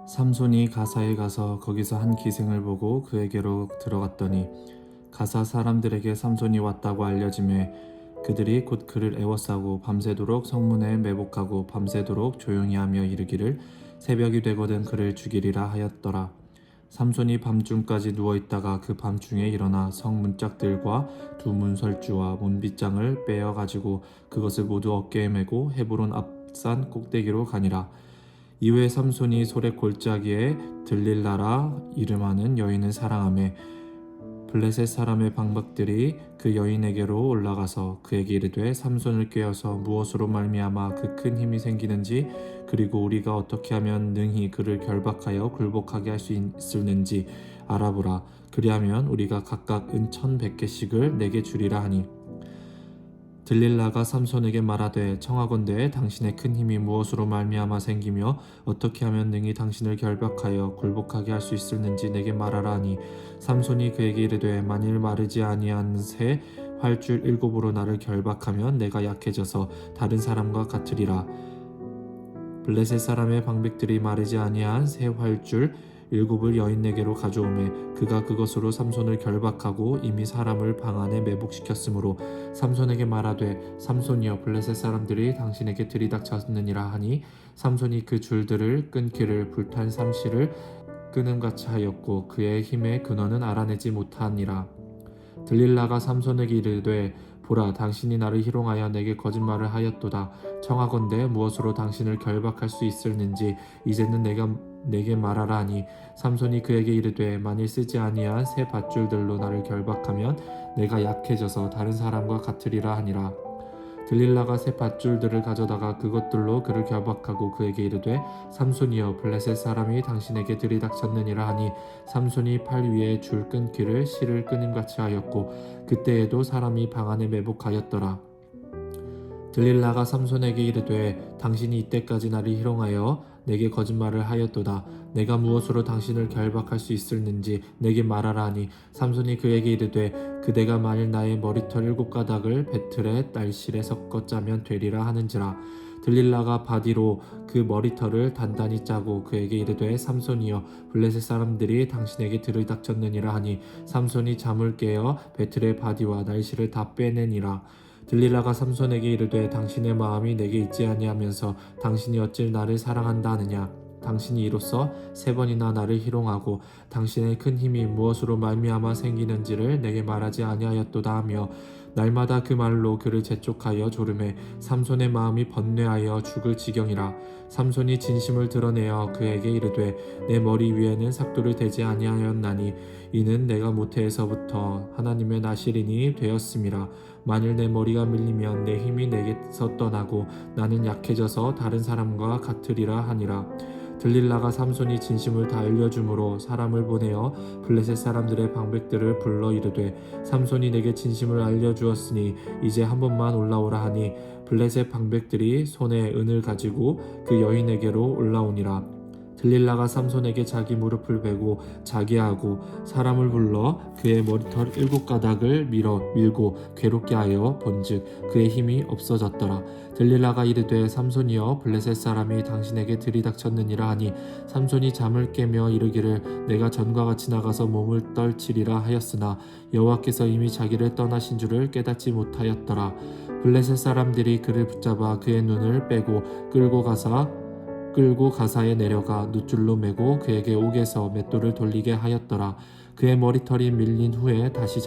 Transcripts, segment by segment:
삼손이 가사에 가서 거기서 한 기생을 보고 그에게로 들어갔더니 가사 사람들에게 삼손이 왔다고 알려지매 그들이 곧 그를 애워싸고 밤새도록 성문에 매복하고 밤새도록 조용히 하며 이르기를 새벽이 되거든 그를 죽이리라 하였더라. 삼손이 밤중까지 누워있다가 그 밤중에 일어나 성 문짝들과 두 문설주와 문빗장을 빼어 가지고 그것을 모두 어깨에 메고 헤브론 앞산 꼭대기로 가니라. 이후에 삼손이 소래 골짜기에 들릴라라 이름하는 여인을 사랑하매 블레셋 사람의 방백들이 그 여인에게로 올라가서 그에게 이르되 삼손을 꾀어서 무엇으로 말미암아 그 큰 힘이 생기는지 그리고 우리가 어떻게 하면 능히 그를 결박하여 굴복하게 할 수 있을는지 알아보라. 그리하면 우리가 각각 은 1,100개씩을 내게 주리라 하니 들릴라가 삼손에게 말하되 청하건대 당신의 큰 힘이 무엇으로 말미암아 생기며 어떻게 하면 능히 당신을 결박하여 굴복하게 할 수 있을는지 내게 말하라 하니 삼손이 그에게 이르되 만일 마르지 아니한 새 활줄 7으로 나를 결박하면 내가 약해져서 다른 사람과 같으리라. 블레셋 사람의 방백들이 마르지 아니한 새 활줄 7을 여인에게로 가져오매 그가 그것으로 삼손을 결박하고 이미 사람을 방 안에 매복시켰으므로 삼손에게 말하되 삼손이여 블레셋 사람들이 당신에게 들이닥쳤느니라 하니 삼손이 그 줄들을 끊기를 불탄 삼시를 끊음같이 하였고 그의 힘의 근원은 알아내지 못하니라. 들릴라가 삼손에게 이르되 보라 당신이 나를 희롱하여 내게 거짓말을 하였도다. 청하건대 무엇으로 당신을 결박할 수 있을는지 이제는 내게 말하라 하니 삼손이 그에게 이르되 만일 쓰지 아니한 새 밧줄들로 나를 결박하면 내가 약해져서 다른 사람과 같으리라 하니라. 들릴라가 새 밧줄들을 가져다가 그것들로 그를 결박하고 그에게 이르되 삼손이여 블레셋 사람이 당신에게 들이닥쳤느니라 하니 삼손이 팔 위에 줄 끊기를 실을 끊음같이 하였고 그때에도 사람이 방 안에 매복하였더라. 들릴라가 삼손에게 이르되 당신이 이때까지 나를 희롱하여 내게 거짓말을 하였도다. 내가 무엇으로 당신을 결박할 수 있을는지 내게 말하라 하니 삼손이 그에게 이르되 그대가 만일 나의 머리털 7가닥을 배틀에 날실에 섞어 짜면 되리라 하는지라. 들릴라가 바디로 그 머리털을 단단히 짜고 그에게 이르되 삼손이여 블레셋 사람들이 당신에게 들이닥쳤느니라 하니 삼손이 잠을 깨어 배틀의 바디와 날실을 다 빼내니라. 들릴라가 삼손에게 이르되 당신의 마음이 내게 있지 아니하면서 당신이 어찌 나를 사랑한다 하느냐. 당신이 이로써 3번이나 나를 희롱하고 당신의 큰 힘이 무엇으로 말미암아 생기는지를 내게 말하지 아니하였도다 하며 날마다 그 말로 그를 재촉하여 조르매 삼손의 마음이 번뇌하여 죽을 지경이라. 삼손이 진심을 드러내어 그에게 이르되 내 머리 위에는 삭도를 대지 아니하였나니 이는 내가 모태에서부터 하나님의 나실인이 되었음이라. 만일 내 머리가 밀리면 내 힘이 내게서 떠나고 나는 약해져서 다른 사람과 같으리라 하니라. 들릴라가 삼손이 진심을 다 알려주므로 사람을 보내어 블레셋 사람들의 방백들을 불러 이르되 삼손이 내게 진심을 알려주었으니 이제 한 번만 올라오라 하니 블레셋 방백들이 손에 은을 가지고 그 여인에게로 올라오니라. 들릴라가 삼손에게 자기 무릎을 베고 자게 하고 사람을 불러 그의 머리털 7가닥을 밀고 괴롭게 하여 본즉 그의 힘이 없어졌더라. 들릴라가 이르되 삼손이여 블레셋 사람이 당신에게 들이닥쳤느니라 하니 삼손이 잠을 깨며 이르기를 내가 전과 같이 나가서 몸을 떨치리라 하였으나 여호와께서 이미 자기를 떠나신 줄을 깨닫지 못하였더라. 블레셋 사람들이 그를 붙잡아 그의 눈을 빼고 끌고 가사에 내려가 놋줄로 매고 그에게 옥에서 맷돌을 돌리게 하였더라. 그의 머리털이 밀린 후에 다시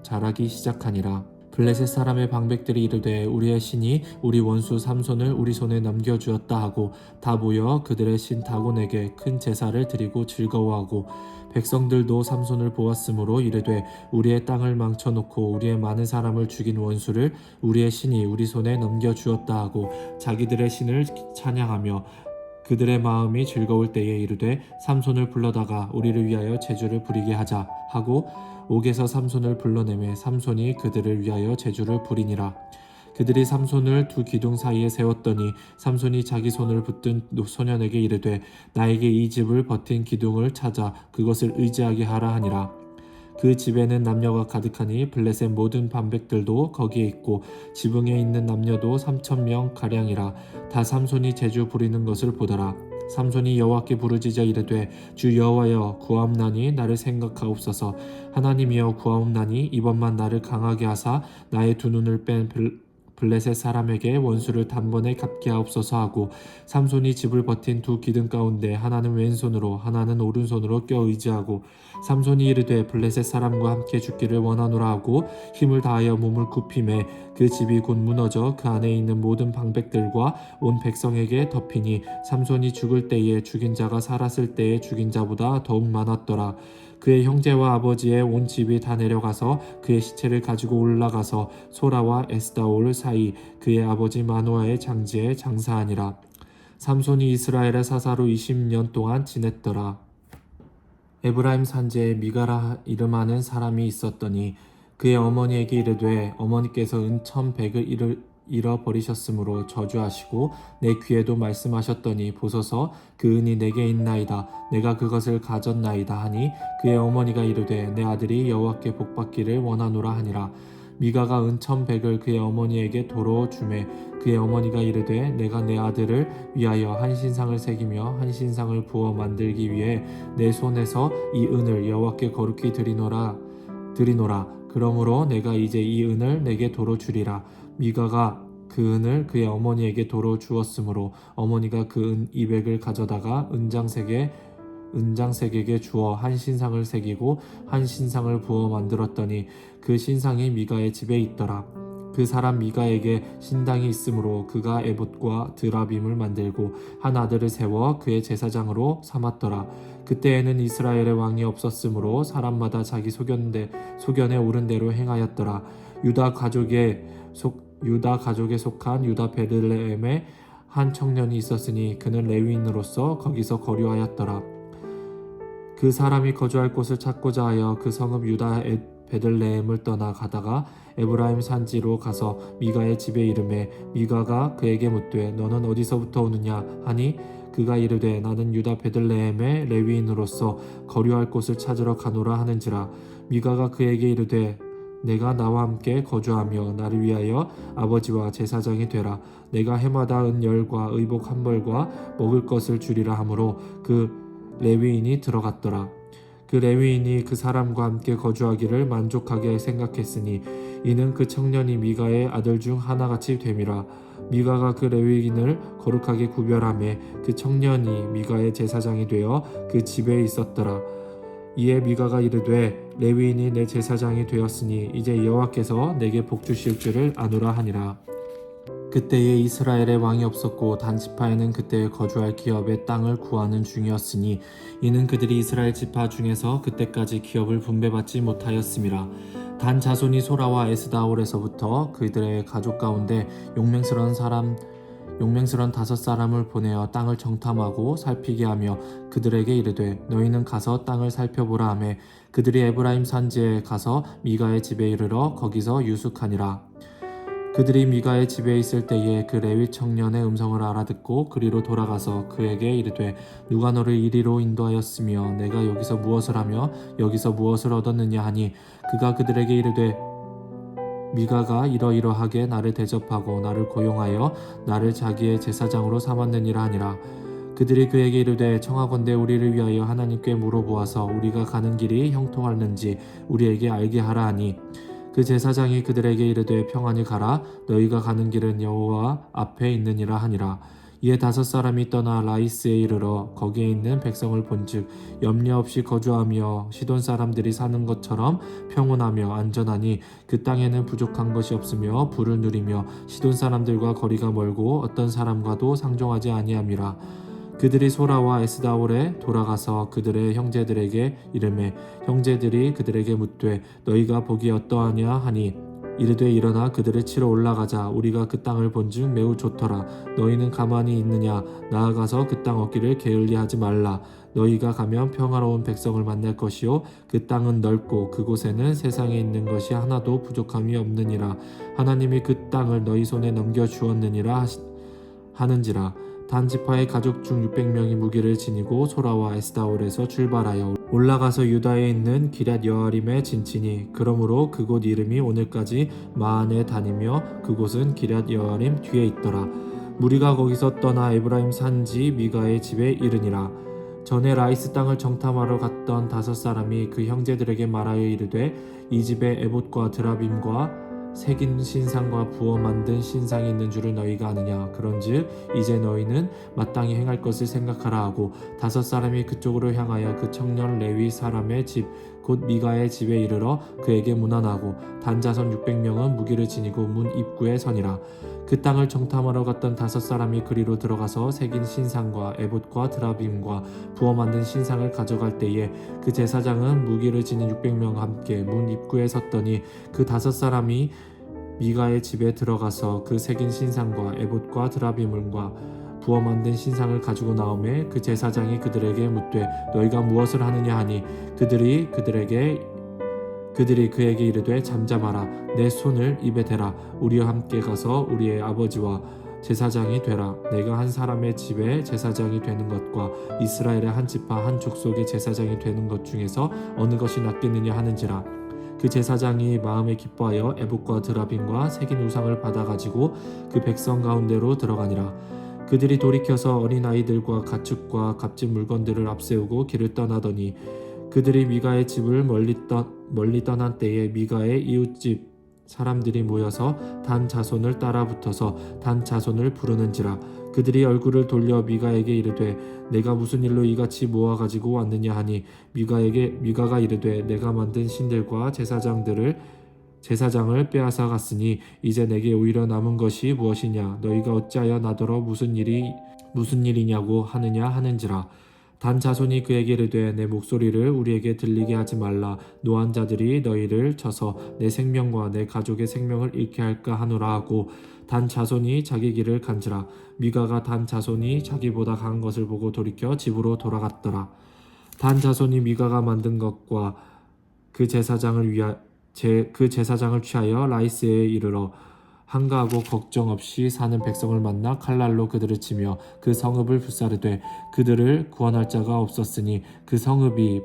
자라기 시작하니라. 블레셋 사람의 방백들이 이르되 우리의 신이 우리 원수 삼손을 우리 손에 넘겨주었다 하고 다 모여 그들의 신 다곤에게 큰 제사를 드리고 즐거워하고 백성들도 삼손을 보았으므로 이르되 우리의 땅을 망쳐놓고 우리의 많은 사람을 죽인 원수를 우리의 신이 우리 손에 넘겨주었다 하고 자기들의 신을 찬양하며 그들의 마음이 즐거울 때에 이르되 삼손을 불러다가 우리를 위하여 제주를 부리게 하자 하고 옥에서 삼손을 불러내매 삼손이 그들을 위하여 제주를 부리니라. 그들이 삼손을 두 기둥 사이에 세웠더니 삼손이 자기 손을 붙든 소년에게 이르되 나에게 이 집을 버틴 기둥을 찾아 그것을 의지하게 하라 하니라. 그 집에는 남녀가 가득하니 블레셋 모든 방백들도 거기에 있고 지붕에 있는 남녀도 3,000명 가량이라. 다 삼손이 제주 부리는 것을 보더라. 삼손이 여호와께 부르짖어 이르되 주 여호와여 구하옵나니 나를 생각하옵소서. 하나님이여 구하옵나니 이번만 나를 강하게 하사 나의 두 눈을 뺀 블레셋 사람에게 원수를 단번에 갚게 하옵소서 하고 삼손이 집을 버틴 두 기둥 가운데 하나는 왼손으로 하나는 오른손으로 껴 의지하고 삼손이 이르되 블레셋 사람과 함께 죽기를 원하노라 하고 힘을 다하여 몸을 굽힘에 그 집이 곧 무너져 그 안에 있는 모든 방백들과 온 백성에게 덮이니 삼손이 죽을 때에 죽인 자가 살았을 때에 죽인 자보다 더욱 많았더라. 그의 형제와 아버지의 온 집이 다 내려가서 그의 시체를 가지고 올라가서 소라와 에스다올 사이 그의 아버지 마노아의 장지에 장사하니라. 삼손이 이스라엘의 사사로 20년 동안 지냈더라. 에브라임 산지에 미가라 이름하는 사람이 있었더니 그의 어머니에게 이르되 어머니께서 은 1,100을 잃어버리셨으므로 저주하시고 내 귀에도 말씀하셨더니 보소서 그 은이 내게 있나이다. 내가 그것을 가졌나이다 하니 그의 어머니가 이르되 내 아들이 여호와께 복받기를 원하노라 하니라. 미가가 은 1,100을 그의 어머니에게 도로 주매 그의 어머니가 이르되 내가 내 아들을 위하여 한 신상을 새기며 한 신상을 부어 만들기 위해 내 손에서 이 은을 여호와께 거룩히 드리노라. 그러므로 내가 이제 이 은을 내게 도로 주리라. 미가가 그 은을 그의 어머니에게 도로 주었으므로 어머니가 그 은 200을 가져다가 은장색에게 주어 한 신상을 새기고 한 신상을 부어 만들었더니 그 신상이 미가의 집에 있더라. 그 사람 미가에게 신당이 있으므로 그가 에봇과 드라빔을 만들고 한 아들을 세워 그의 제사장으로 삼았더라. 그때에는 이스라엘의 왕이 없었으므로 사람마다 자기 소견에 옳은 대로 행하였더라. 유다 가족에 속한 유다 베들레헴에 한 청년이 있었으니 그는 레위인으로서 거기서 거류하였더라. 그 사람이 거주할 곳을 찾고자 하여 그 성읍 유다 베들레헴을 떠나 가다가 에브라임 산지로 가서 미가의 집에 이르매 미가가 그에게 묻되 너는 어디서부터 오느냐 하니 그가 이르되 나는 유다 베들레헴의 레위인으로서 거류할 곳을 찾으러 가노라 하는지라. 미가가 그에게 이르되 내가 나와 함께 거주하며 나를 위하여 아버지와 제사장이 되라. 내가 해마다 은 10과 의복 한 벌과 먹을 것을 주리라 하므로 그 레위인이 들어갔더라. 그 레위인이 그 사람과 함께 거주하기를 만족하게 생각했으니 이는 그 청년이 미가의 아들 중 하나같이 됨이라. 미가가 그 레위인을 거룩하게 구별하매 그 청년이 미가의 제사장이 되어 그 집에 있었더라. 이에 미가가 이르되 레위인이 내 제사장이 되었으니 이제 여호와께서 내게 복 주실 줄을 아노라 하니라. 그때에 이스라엘의 왕이 없었고 단 지파에는 그때 거주할 기업의 땅을 구하는 중이었으니 이는 그들이 이스라엘 지파 중에서 그때까지 기업을 분배받지 못하였음이라. 단 자손이 소라와 에스다올에서부터 그들의 가족 가운데 용맹스러운 5사람을 보내어 땅을 정탐하고 살피게 하며 그들에게 이르되 너희는 가서 땅을 살펴보라 하매 그들이 에브라임 산지에 가서 미가의 집에 이르러 거기서 유숙하니라. 그들이 미가의 집에 있을 때에 그 레위 청년의 음성을 알아듣고 그리로 돌아가서 그에게 이르되 누가 너를 이리로 인도하였으며 내가 여기서 무엇을 하며 여기서 무엇을 얻었느냐 하니 그가 그들에게 이르되 미가가 이러이러하게 나를 대접하고 나를 고용하여 나를 자기의 제사장으로 삼았느니라 하니라. 그들이 그에게 이르되 청하건대 우리를 위하여 하나님께 물어보아서 우리가 가는 길이 형통하는지 우리에게 알게 하라 하니 그 제사장이 그들에게 이르되 평안히 가라. 너희가 가는 길은 여호와 앞에 있느니라 하니라. 이에 5사람이 떠나 라이스에 이르러 거기에 있는 백성을 본즉 염려 없이 거주하며 시돈 사람들이 사는 것처럼 평온하며 안전하니 그 땅에는 부족한 것이 없으며 부를 누리며 시돈 사람들과 거리가 멀고 어떤 사람과도 상종하지 아니함이라. 그들이 소라와 에스다올에 돌아가서 그들의 형제들에게 이르매 형제들이 그들에게 묻되 너희가 보기 어떠하냐 하니 이르되 일어나 그들을 치러 올라가자. 우리가 그 땅을 본즉 매우 좋더라. 너희는 가만히 있느냐? 나아가서 그 땅 얻기를 게을리하지 말라. 너희가 가면 평화로운 백성을 만날 것이요 그 땅은 넓고 그곳에는 세상에 있는 것이 하나도 부족함이 없느니라. 하나님이 그 땅을 너희 손에 넘겨 주었느니라 하는지라. 단 지파의 가족 중 600명이 무기를 지니고 소라와 에스다올에서 출발하여 올라가서 유다에 있는 기럇 여아림에 진치니 그러므로 그곳 이름이 오늘까지 마안에 다니며 그곳은 기럇 여아림 뒤에 있더라. 무리가 거기서 떠나 에브라임 산지 미가의 집에 이르니라. 전에 라이스 땅을 정탐하러 갔던 5사람이 그 형제들에게 말하여 이르되 이 집에 에봇과 드라빔과 새긴 신상과 부어 만든 신상이 있는 줄을 너희가 아느냐. 그런즉 이제 너희는 마땅히 행할 것을 생각하라 하고 5사람이 그쪽으로 향하여 그 청년 레위 사람의 집 곧 미가의 집에 이르러 그에게 문안하고 단 자손 600명은 무기를 지니고 문 입구에 서니라. 그 땅을 정탐하러 갔던 5사람이 그리로 들어가서 새긴 신상과 에봇과 드라빔과 부어 만든 신상을 가져갈 때에 그 제사장은 무기를 지닌 600명과 함께 문 입구에 섰더니 그 5사람이 미가의 집에 들어가서 그 새긴 신상과 에봇과 드라빔과 부어 만든 신상을 가지고 나오매 그 제사장이 그들에게 묻되 너희가 무엇을 하느냐 하니 그들이 그에게 이르되 잠잠하라. 내 손을 입에 대라. 우리와 함께 가서 우리의 아버지와 제사장이 되라. 내가 한 사람의 집에 제사장이 되는 것과 이스라엘의 한 지파 한 족속의 제사장이 되는 것 중에서 어느 것이 낫겠느냐 하는지라. 그 제사장이 마음에 기뻐하여 에봇과 드라빔과 새긴 우상을 받아가지고 그 백성 가운데로 들어가니라. 그들이 돌이켜서 어린아이들과 가축과 값진 물건들을 앞세우고 길을 떠나더니 그들이 미가의 집을 멀리 떠난 때에 미가의 이웃집 사람들이 모여서 단 자손을 따라 붙어서 단 자손을 부르는지라. 그들이 얼굴을 돌려 미가에게 이르되 내가 무슨 일로 이같이 모아 가지고 왔느냐 하니 미가가 이르되 내가 만든 신들과 제사장을 빼앗아 갔으니 이제 내게 오히려 남은 것이 무엇이냐. 너희가 어찌하여 나더러 무슨 일이냐고 하느냐 하는지라. 단 자손이 그에게 이르되 내 목소리를 우리에게 들리게 하지 말라. 노한 자들이 너희를 쳐서 내 생명과 내 가족의 생명을 잃게 할까 하노라 하고 단 자손이 자기 길을 간지라. 미가가 단 자손이 자기보다 강한 것을 보고 돌이켜 집으로 돌아갔더라. 단 자손이 미가가 만든 것과 그 제사장을 취하여 라이스에 이르러 한가하고 걱정 없이 사는 백성을 만나 칼날로 그들을 치며 그 성읍을 불사르되 그들을 구원할 자가 없었으니 그 성읍이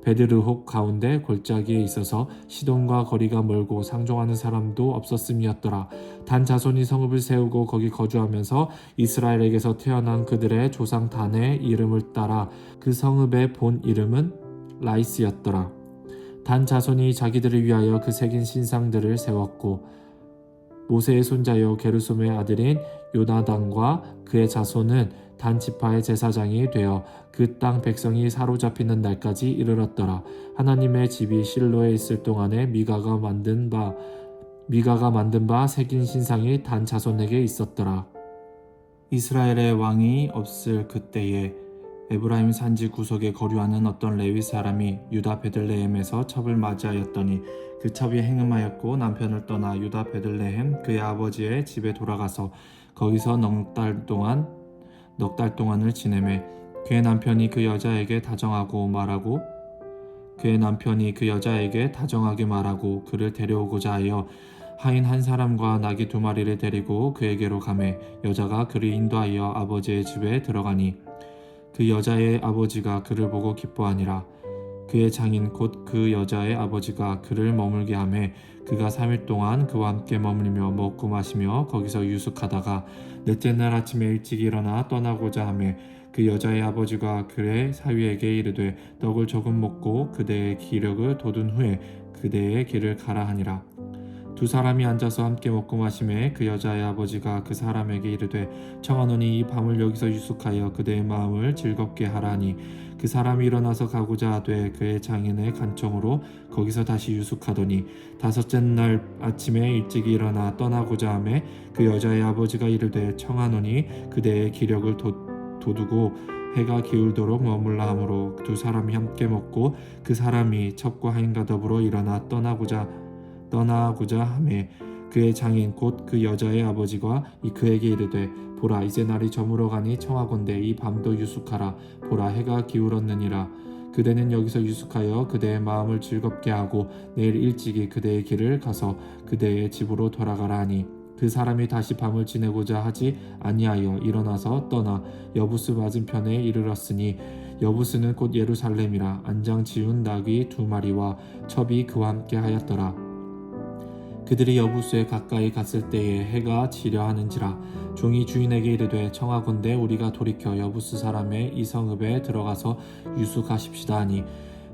베드르혹 가운데 골짜기에 있어서 시돈과 거리가 멀고 상종하는 사람도 없었음이었더라. 단 자손이 성읍을 세우고 거기 거주하면서 이스라엘에게서 태어난 그들의 조상 단의 이름을 따라 그 성읍의 본 이름은 라이스였더라. 단 자손이 자기들을 위하여 그 새긴 신상들을 세웠고 모세의 손자여 게르솜의 아들인 요나단과 그의 자손은 단 지파의 제사장이 되어 그 땅 백성이 사로잡히는 날까지 이르렀더라. 하나님의 집이 실로에 있을 동안에 미가가 만든 바 새긴 신상이 단 자손에게 있었더라. 이스라엘의 왕이 없을 그때에 에브라임 산지 구석에 거류하는 어떤 레위 사람이 유다 베들레헴에서 첩을 맞이하였더니 그 첩이 행음하였고 남편을 떠나 유다 베들레헴 그의 아버지의 집에 돌아가서 거기서 넉 달 동안을 지내매 그의 남편이 그 여자에게 다정하게 말하고 그를 데려오고자 하여 하인 한 사람과 나귀 2마리를 데리고 그에게로 가매 여자가 그를 인도하여 아버지의 집에 들어가니 그 여자의 아버지가 그를 보고 기뻐하니라. 그의 장인 곧 그 여자의 아버지가 그를 머물게 하매 그가 3일 동안 그와 함께 머물며 먹고 마시며 거기서 유숙하다가 넷째 날 아침에 일찍 일어나 떠나고자 하매 그 여자의 아버지가 그의 사위에게 이르되 떡을 조금 먹고 그대의 기력을 돋운 후에 그대의 길을 가라 하니라. 2사람이 앉아서 함께 먹고 마시매 그 여자의 아버지가 그 사람에게 이르되 청하노니 이 밤을 여기서 유숙하여 그대의 마음을 즐겁게 하라니 그 사람이 일어나서 가고자 하되 그의 장인의 간청으로 거기서 다시 유숙하더니 5째 날 아침에 일찍 일어나 떠나고자 하매 그 여자의 아버지가 이르되 청하노니 그대의 기력을 돋우고 해가 기울도록 머물라 하므로 2사람이 함께 먹고 그 사람이 첩과 하인과 더불어 일어나 떠나고자 하매 그의 장인 곧 그 여자의 아버지가 그에게 이르되 보라 이제 날이 저물어 가니 청하건대 이 밤도 유숙하라. 보라 해가 기울었느니라. 그대는 여기서 유숙하여 그대의 마음을 즐겁게 하고 내일 일찍이 그대의 길을 가서 그대의 집으로 돌아가라 하니 그 사람이 다시 밤을 지내고자 하지 아니하여 일어나서 떠나 여부스 맞은편에 이르렀으니 여부스는 곧 예루살렘이라. 안장 지운 나귀 2마리와 첩이 그와 함께 하였더라. 그들이 여부수에 가까이 갔을 때에 해가 지려 하는지라. 종이 주인에게 이르되 청하건대 우리가 돌이켜 여부수 사람의 이 성읍에 들어가서 유숙하십시다 하니,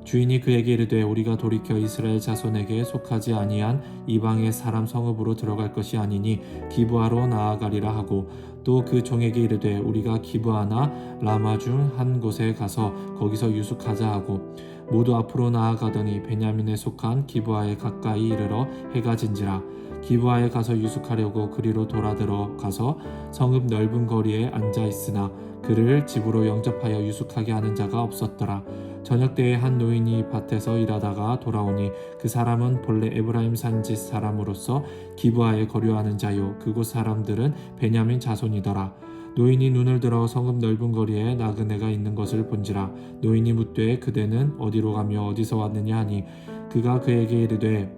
주인이 그에게 이르되 우리가 돌이켜 이스라엘 자손에게 속하지 아니한 이방의 사람 성읍으로 들어갈 것이 아니니 기브아로 나아가리라 하고, 또 그 종에게 이르되 우리가 기브아나 라마 중 한 곳에 가서 거기서 유숙하자 하고, 모두 앞으로 나아가더니 베냐민에 속한 기브아에 가까이 이르러 해가 진지라. 기브아에 가서 유숙하려고 그리로 돌아 들어가서 성읍 넓은 거리에 앉아 있으나 그를 집으로 영접하여 유숙하게 하는 자가 없었더라. 저녁 때에 한 노인이 밭에서 일하다가 돌아오니 그 사람은 본래 에브라임 산지 사람으로서 기브아에 거류하는 자요, 그곳 사람들은 베냐민 자손이더라. 노인이 눈을 들어 성읍 넓은 거리에 나그네가 있는 것을 본지라. 노인이 묻되 그대는 어디로 가며 어디서 왔느냐 하니, 그가 그에게 이르되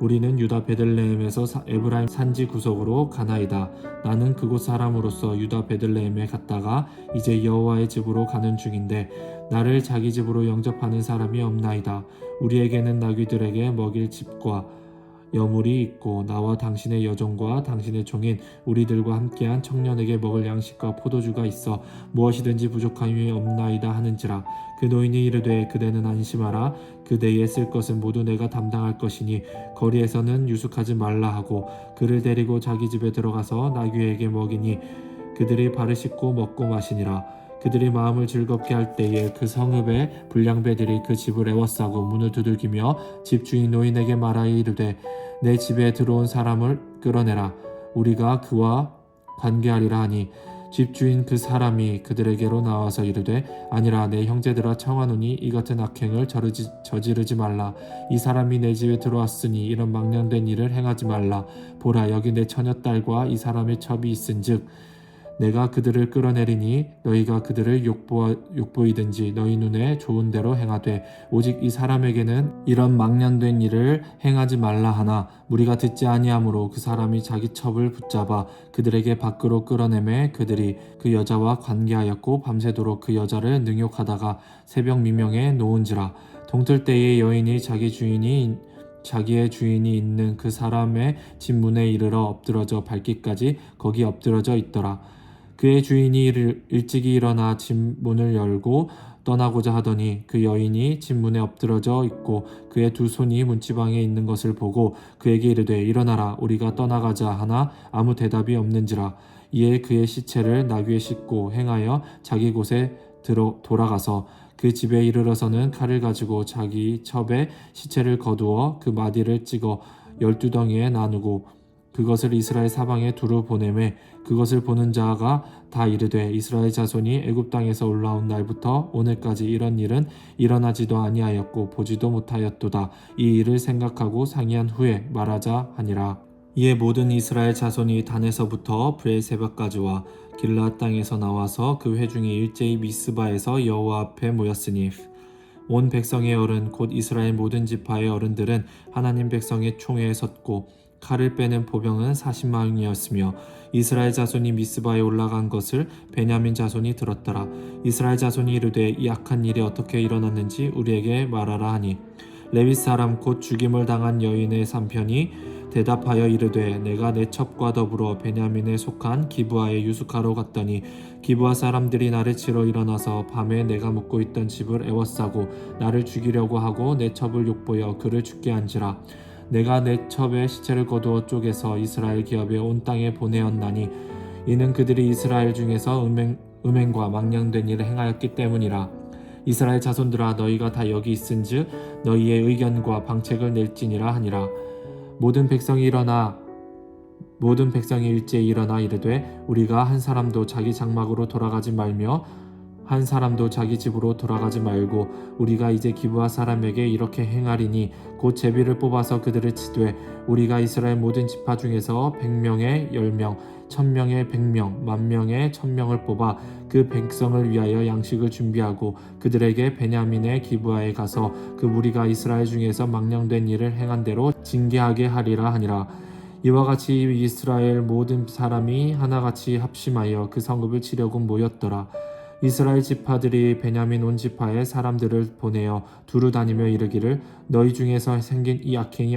우리는 유다 베들레헴에서 에브라임 산지 구석으로 가나이다. 나는 그곳 사람으로서 유다 베들레헴에 갔다가 이제 여호와의 집으로 가는 중인데 나를 자기 집으로 영접하는 사람이 없나이다. 우리에게는 나귀들에게 먹일 집과 여물이 있고 나와 당신의 여종과 당신의 종인 우리들과 함께한 청년에게 먹을 양식과 포도주가 있어 무엇이든지 부족함이 없나이다 하는지라. 그 노인이 이르되 그대는 안심하라. 그대의 쓸 것은 모두 내가 담당할 것이니 거리에서는 유숙하지 말라 하고, 그를 데리고 자기 집에 들어가서 나귀에게 먹이니 그들이 발을 씻고 먹고 마시니라. 그들이 마음을 즐겁게 할 때에 그 성읍의 불량배들이 그 집을 에워싸고 문을 두들기며 집주인 노인에게 말하여 이르되 내 집에 들어온 사람을 끌어내라. 우리가 그와 관계하리라 하니, 집주인 그 사람이 그들에게로 나와서 이르되 아니라 내 형제들아 청하노니 이 같은 악행을 저지르지 말라. 이 사람이 내 집에 들어왔으니 이런 망령된 일을 행하지 말라. 보라, 여기 내 처녀딸과 이 사람의 첩이 있은즉 내가 그들을 끌어내리니 너희가 그들을 욕보이든지 너희 눈에 좋은 대로 행하되, 오직 이 사람에게는 이런 망령된 일을 행하지 말라 하나, 무리가 듣지 아니하므로 그 사람이 자기 첩을 붙잡아 그들에게 밖으로 끌어내매 그들이 그 여자와 관계하였고 밤새도록 그 여자를 능욕하다가 새벽 미명에 놓은지라. 동틀 때에 여인이 자기의 주인이 있는 그 사람의 집 문에 이르러 엎드러져 밟기까지 거기 엎드러져 있더라. 그의 주인이 일찍이 일어나 집 문을 열고 떠나고자 하더니 그 여인이 집 문에 엎드러져 있고 그의 두 손이 문지방에 있는 것을 보고 그에게 이르되 일어나라, 우리가 떠나가자 하나 아무 대답이 없는지라. 이에 그의 시체를 나귀에 싣고 행하여 자기 곳에 돌아가서 그 집에 이르러서는 칼을 가지고 자기 첩에 시체를 거두어 그 마디를 찍어 12덩이에 나누고 그것을 이스라엘 사방에 두루 보내매, 그것을 보는 자가 다 이르되 이스라엘 자손이 애굽 땅에서 올라온 날부터 오늘까지 이런 일은 일어나지도 아니하였고 보지도 못하였도다. 이 일을 생각하고 상의한 후에 말하자 하니라. 이에 모든 이스라엘 자손이 단에서부터 브엘세바까지와 길르앗 땅에서 나와서 그 회중이 일제히 미스바에서 여호와 앞에 모였으니, 온 백성의 어른 곧 이스라엘 모든 지파의 어른들은 하나님 백성의 총회에 섰고 칼을 빼는 보병은 40만이었으며 이스라엘 자손이 미스바에 올라간 것을 베냐민 자손이 들었더라. 이스라엘 자손이 이르되 이 악한 일이 어떻게 일어났는지 우리에게 말하라 하니, 레위 사람 곧 죽임을 당한 여인의 삼편이 대답하여 이르되 내가 내 첩과 더불어 베냐민에 속한 기브아에 유숙하러 갔더니 기브아 사람들이 나를 치러 일어나서 밤에 내가 묵고 있던 집을 에워싸고 나를 죽이려고 하고 내 첩을 욕보여 그를 죽게 한지라. 내가 내 첩의 시체를 거두어 쪼개서 이스라엘 기업에 온 땅에 보내었나니 이는 그들이 이스라엘 중에서 음행과 망령된 일을 행하였기 때문이라. 이스라엘 자손들아, 너희가 다 여기 있은즉 너희의 의견과 방책을 낼지니라 하니라. 모든 백성이 일제히 일어나 이르되 우리가 한 사람도 자기 장막으로 돌아가지 말며 한 사람도 자기 집으로 돌아가지 말고 우리가 이제 기브아 사람에게 이렇게 행하리니 곧 제비를 뽑아서 그들을 치되 우리가 이스라엘 모든 지파 중에서 100명에 10명, 1000명에 100명, 10,000명에 1000명을 뽑아 그 백성을 위하여 양식을 준비하고 그들에게 베냐민의 기브아에 가서 그 무리가 이스라엘 중에서 망령된 일을 행한 대로 징계하게 하리라 하니라. 이와 같이 이스라엘 모든 사람이 하나같이 합심하여 그 성읍을 치려고 모였더라. 이스라엘 지파들이 베냐민 온 지파의 사람들을 보내어 두루 다니며 이르기를 너희 중에서 생긴 이 악행이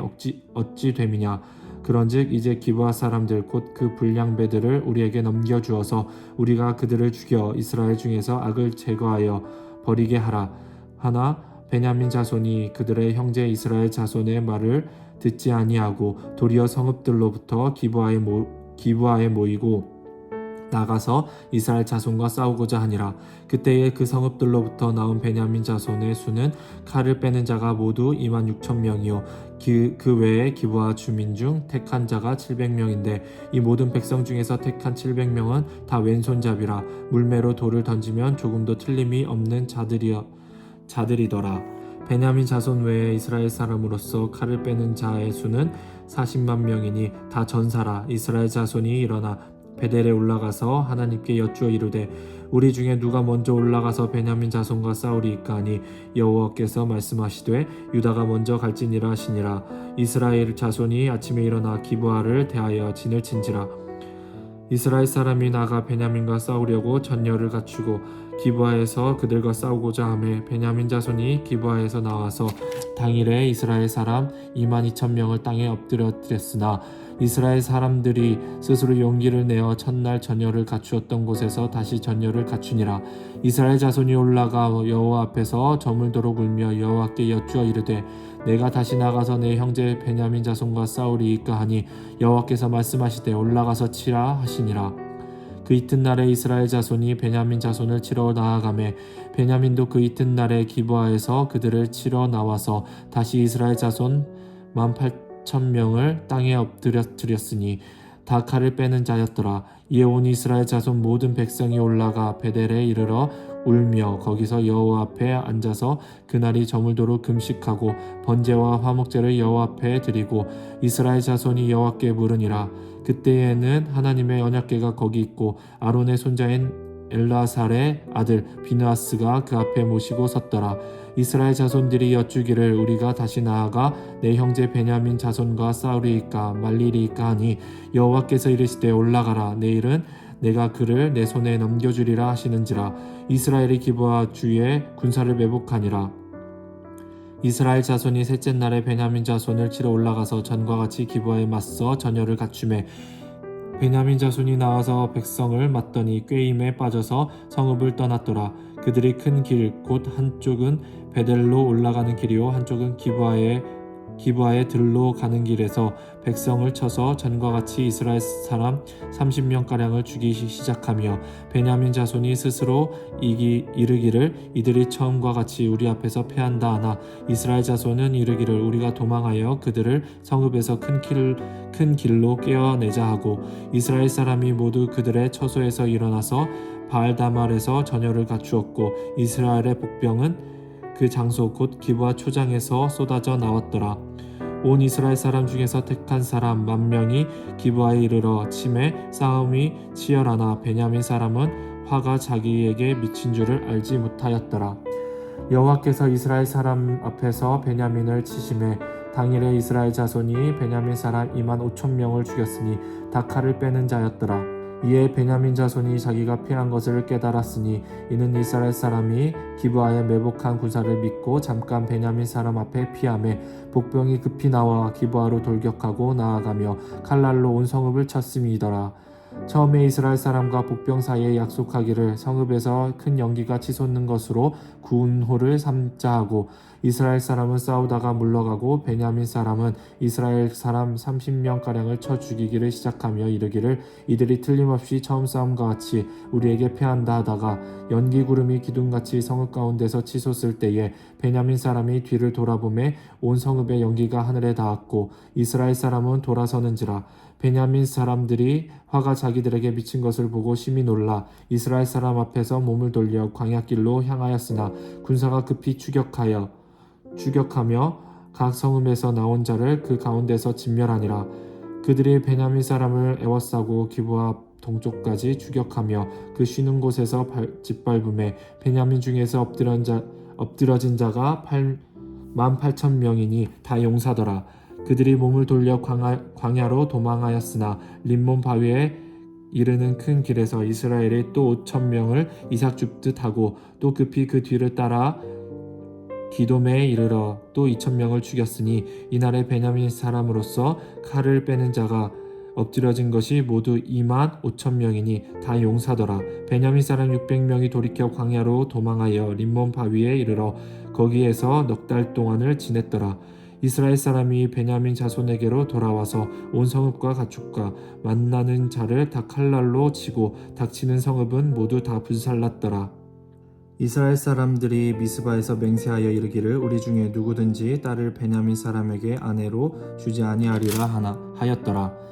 어찌 됨이냐. 그런즉 이제 기브아 사람들 곧 그 불량배들을 우리에게 넘겨주어서 우리가 그들을 죽여 이스라엘 중에서 악을 제거하여 버리게 하라. 하나 베냐민 자손이 그들의 형제 이스라엘 자손의 말을 듣지 아니하고 도리어 성읍들로부터 기브아에 모이고 나가서 이스라엘 자손과 싸우고자 하니라. 그때에 그 성읍들로부터 나온 베냐민 자손의 수는 칼을 빼는 자가 모두 26,000명이요 그 외에 기브아 주민 중 택한 자가 700명인데 이 모든 백성 중에서 택한 700명은 다 왼손잡이라 물매로 돌을 던지면 조금도 틀림이 없는 자들이더라. 베냐민 자손 외에 이스라엘 사람으로서 칼을 빼는 자의 수는 40만 명이니 다 전사라. 이스라엘 자손이 일어나 베델에 올라가서 하나님께 여쭈어 이르되 우리 중에 누가 먼저 올라가서 베냐민 자손과 싸우리이까 하니 여호와께서 말씀하시되 유다가 먼저 갈지니라 하시니라. 이스라엘 자손이 아침에 일어나 기브아를 대하여 진을 친지라. 이스라엘 사람이 나가 베냐민과 싸우려고 전열을 갖추고 기브아에서 그들과 싸우고자 하매 베냐민 자손이 기브아에서 나와서 당일에 이스라엘 사람 22,000명을 땅에 엎드렸으나 이스라엘 사람들이 스스로 용기를 내어 첫날 전열을 갖추었던 곳에서 다시 전열을 갖추니라. 이스라엘 자손이 올라가 여호와 앞에서 저물도록 울며 여호와께 여쭈어 이르되 내가 다시 나가서 내 형제 베냐민 자손과 싸우리이까 하니 여호와께서 말씀하시되 올라가서 치라 하시니라. 그 이튿날에 이스라엘 자손이 베냐민 자손을 치러 나아가매 베냐민도 그 이튿날에 기브아에서 그들을 치러 나와서 다시 이스라엘 자손 18,000명을 땅에 엎드렸으니 다 칼을 빼는 자였더라. 이에 온 이스라엘 자손 모든 백성이 올라가 베델에 이르러 울며 거기서 여호와 앞에 앉아서 그날이 저물도록 금식하고 번제와 화목제를 여호와 앞에 드리고 이스라엘 자손이 여호와께 물으니라. 그때에는 하나님의 언약궤가 거기 있고 아론의 손자인 엘라살의 아들 비느하스가 그 앞에 모시고 섰더라. 이스라엘 자손들이 여쭈기를 우리가 다시 나아가 내 형제 베냐민 자손과 싸우리이까 말리리이까 하니 여호와께서 이르시되 올라가라. 내일은 내가 그를 내 손에 넘겨주리라 하시는지라. 이스라엘이 기브아 주에 군사를 매복하니라. 이스라엘 자손이 셋째 날에 베냐민 자손을 치러 올라가서 전과 같이 기브아에 맞서 전열을 갖추매 베냐민 자손이 나와서 백성을 맞더니 꾀임에 빠져서 성읍을 떠났더라. 그들이 큰 길 곧 한쪽은 베델로 올라가는 길이요 한쪽은 기브아의 들로 가는 길에서 백성을 쳐서 전과 같이 이스라엘 사람 30명가량을 죽이기 시작하며 베냐민 자손이 스스로 이르기를 이들이 처음과 같이 우리 앞에서 패한다 하나 이스라엘 자손은 이르기를 우리가 도망하여 그들을 성읍에서 큰 길로 깨어내자 하고 이스라엘 사람이 모두 그들의 처소에서 일어나서 바알다말에서 전열을 갖추었고 이스라엘의 복병은 그 장소 곧 기브아 초장에서 쏟아져 나왔더라. 온 이스라엘 사람 중에서 택한 사람 10,000명이 기브아에 이르러 치매 싸움이 치열하나 베냐민 사람은 화가 자기에게 미친 줄을 알지 못하였더라. 여호와께서 이스라엘 사람 앞에서 베냐민을 치심해 당일에 이스라엘 자손이 베냐민 사람 25,000명을 죽였으니 다 칼을 빼는 자였더라. 이에 베냐민 자손이 자기가 패한 것을 깨달았으니 이는 이스라엘 사람이 기브아에 매복한 군사를 믿고 잠깐 베냐민 사람 앞에 피하매 복병이 급히 나와 기브아로 돌격하고 나아가며 칼날로 온 성읍을 쳤음이더라. 처음에 이스라엘 사람과 복병 사이에 약속하기를 성읍에서 큰 연기가 치솟는 것으로 구운호를 삼자 하고 이스라엘 사람은 싸우다가 물러가고 베냐민 사람은 이스라엘 사람 30명가량을 쳐 죽이기를 시작하며 이르기를 이들이 틀림없이 처음 싸움과 같이 우리에게 패한다 하다가 연기 구름이 기둥같이 성읍 가운데서 치솟을 때에 베냐민 사람이 뒤를 돌아보매 온 성읍의 연기가 하늘에 닿았고 이스라엘 사람은 돌아서는지라. 베냐민 사람들이 화가 자기들에게 미친 것을 보고 심히 놀라 이스라엘 사람 앞에서 몸을 돌려 광야길로 향하였으나 군사가 급히 추격하며 각 성읍에서 나온 자를 그 가운데서 진멸하니라. 그들이 베냐민 사람을 애워싸고 기브아 동쪽까지 추격하며 그 쉬는 곳에서 짓밟음에 베냐민 중에서 엎드러진 자가 18,000명이니 다 용사더라. 그들이 몸을 돌려 광야로 도망하였으나 림몬 바위에 이르는 큰 길에서 이스라엘이 또 5,000명을 이삭 줍듯 하고 또 급히 그 뒤를 따라 기도메에 이르러 또 2,000명을 죽였으니 이날에 베냐민 사람으로서 칼을 빼는 자가 엎드려진 것이 모두 25,000명이니 다 용사더라. 베냐민 사람 600명이 돌이켜 광야로 도망하여 림몬 바위에 이르러 거기에서 넉 달 동안을 지냈더라. 이스라엘 사람이 베냐민 자손에게로 돌아와서 온 성읍과 가축과 만나는 자를 다 칼날로 치고 닥치는 성읍은 모두 다 불살랐더라. 이스라엘 사람들이 미스바에서 맹세하여 이르기를 우리 중에 누구든지 딸을 베냐민 사람에게 아내로 주지 아니하리라 하였더라.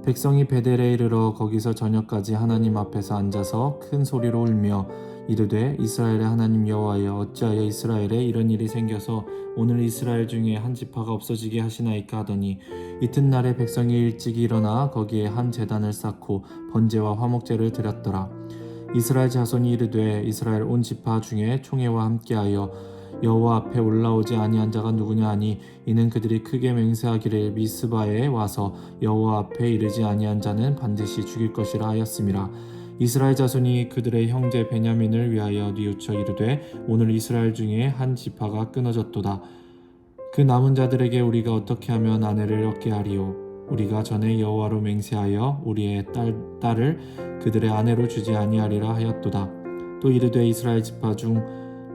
백성이 베델에 이르러 거기서 저녁까지 하나님 앞에서 앉아서 큰 소리로 울며 이르되 이스라엘의 하나님 여호와여 어찌하여 이스라엘에 이런 일이 생겨서 오늘 이스라엘 중에 한 지파가 없어지게 하시나이까 하더니 이튿날에 백성이 일찍이 일어나 거기에 한 제단을 쌓고 번제와 화목제를 드렸더라. 이스라엘 자손이 이르되 이스라엘 온 지파 중에 총회와 함께하여 여호와 앞에 올라오지 아니한 자가 누구냐 하니 이는 그들이 크게 맹세하기를 미스바에 와서 여호와 앞에 이르지 아니한 자는 반드시 죽일 것이라 하였음이라. 이스라엘 자손이 그들의 형제 베냐민을 위하여 뉘우쳐 이르되 오늘 이스라엘 중에 한 지파가 끊어졌도다. 그 남은 자들에게 우리가 어떻게 하면 아내를 얻게 하리요? 우리가 전에 여호와로 맹세하여 우리의 딸을 그들의 아내로 주지 아니하리라 하였도다. 또 이르되 이스라엘 지파 중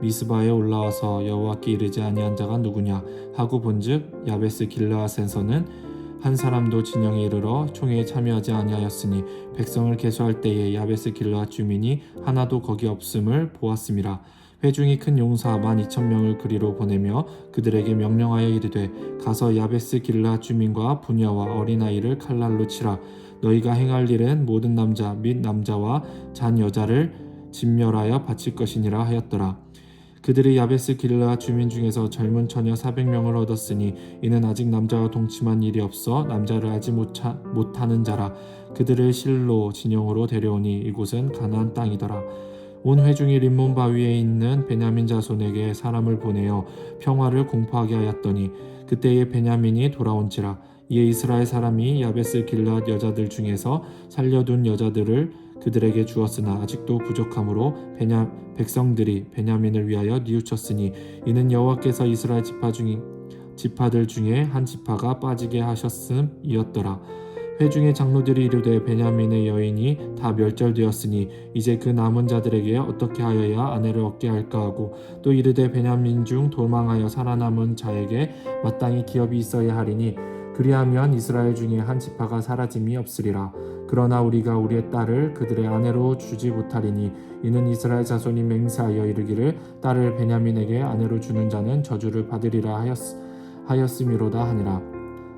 미스바에 올라와서 여호와께 이르지 아니한 자가 누구냐 하고 본즉 야베스 길르앗에서는 한 사람도 진영에 이르러 총회에 참여하지 아니하였으니 백성을 계수할 때에 야베스 길르앗 주민이 하나도 거기 없음을 보았음이라. 회중이 큰 용사 12,000명을 그리로 보내며 그들에게 명령하여 이르되 가서 야베스 길르앗 주민과 부녀와 어린아이를 칼날로 치라. 너희가 행할 일은 모든 남자 및 남자와 잔 여자를 진멸하여 바칠 것이니라 하였더라. 그들이 야베스 길르앗 주민 중에서 젊은 처녀 400명을 얻었으니 이는 아직 남자와 동침한 일이 없어 남자를 알지 못하는 자라. 그들을 실로 진영으로 데려오니 이곳은 가나안 땅이더라. 온 회중이 림몬 바위에 있는 베냐민 자손에게 사람을 보내어 평화를 공포하게 하였더니 그때에 베냐민이 돌아온지라. 이에 이스라엘 사람이 야베스 길르앗 여자들 중에서 살려둔 여자들을 그들에게 주었으나 아직도 부족함으로 백성들이 베냐민을 위하여 뉘우쳤으니 이는 여호와께서 이스라엘 지파들 중에 한 지파가 빠지게 하셨음이었더라. 회중의 장로들이 이르되 베냐민의 여인이 다 멸절되었으니 이제 그 남은 자들에게 어떻게 하여야 아내를 얻게 할까 하고 또 이르되 베냐민 중 도망하여 살아남은 자에게 마땅히 기업이 있어야 하리니 그리하면 이스라엘 중에 한 지파가 사라짐이 없으리라. 그러나 우리가 우리의 딸을 그들의 아내로 주지 못하리니 이는 이스라엘 자손이 맹세하여 이르기를 딸을 베냐민에게 아내로 주는 자는 저주를 받으리라 하였음이로다 하니라.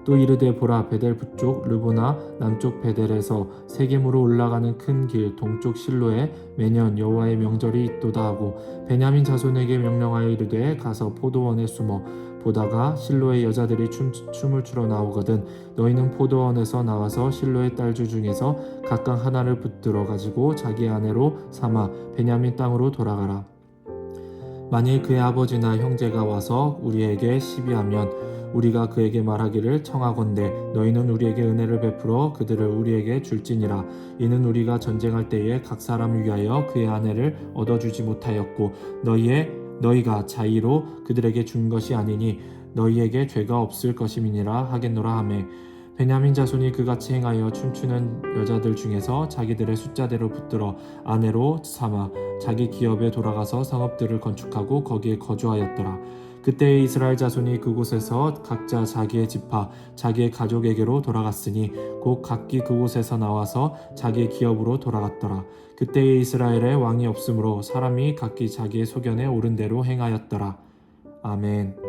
또 이르되 보라 베델 북쪽 르보나 남쪽 베델에서 세겜으로 올라가는 큰 길 동쪽 실로에 매년 여호와의 명절이 있도다 하고 베냐민 자손에게 명령하여 이르되 가서 포도원에 숨어 보다가 실로의 여자들이 춤을 추러 나오거든 너희는 포도원에서 나와서 실로의 딸주 중에서 각각 하나를 붙들어 가지고 자기 아내로 삼아 베냐민 땅으로 돌아가라. 만일 그의 아버지나 형제가 와서 우리에게 시비하면 우리가 그에게 말하기를 청하건대 너희는 우리에게 은혜를 베풀어 그들을 우리에게 줄지니라. 이는 우리가 전쟁할 때에 각 사람을 위하여 그의 아내를 얻어주지 못하였고 너희가 자의로 그들에게 준 것이 아니니 너희에게 죄가 없을 것임이니라 하겠노라 하매 베냐민 자손이 그같이 행하여 춤추는 여자들 중에서 자기들의 숫자대로 붙들어 아내로 삼아 자기 기업에 돌아가서 성읍들을 건축하고 거기에 거주하였더라. 그때의 이스라엘 자손이 그곳에서 각자 자기의 지파 자기의 가족에게로 돌아갔으니 곧 각기 그곳에서 나와서 자기의 기업으로 돌아갔더라. 그때의 이스라엘에 왕이 없으므로 사람이 각기 자기의 소견에 옳은 대로 행하였더라. 아멘.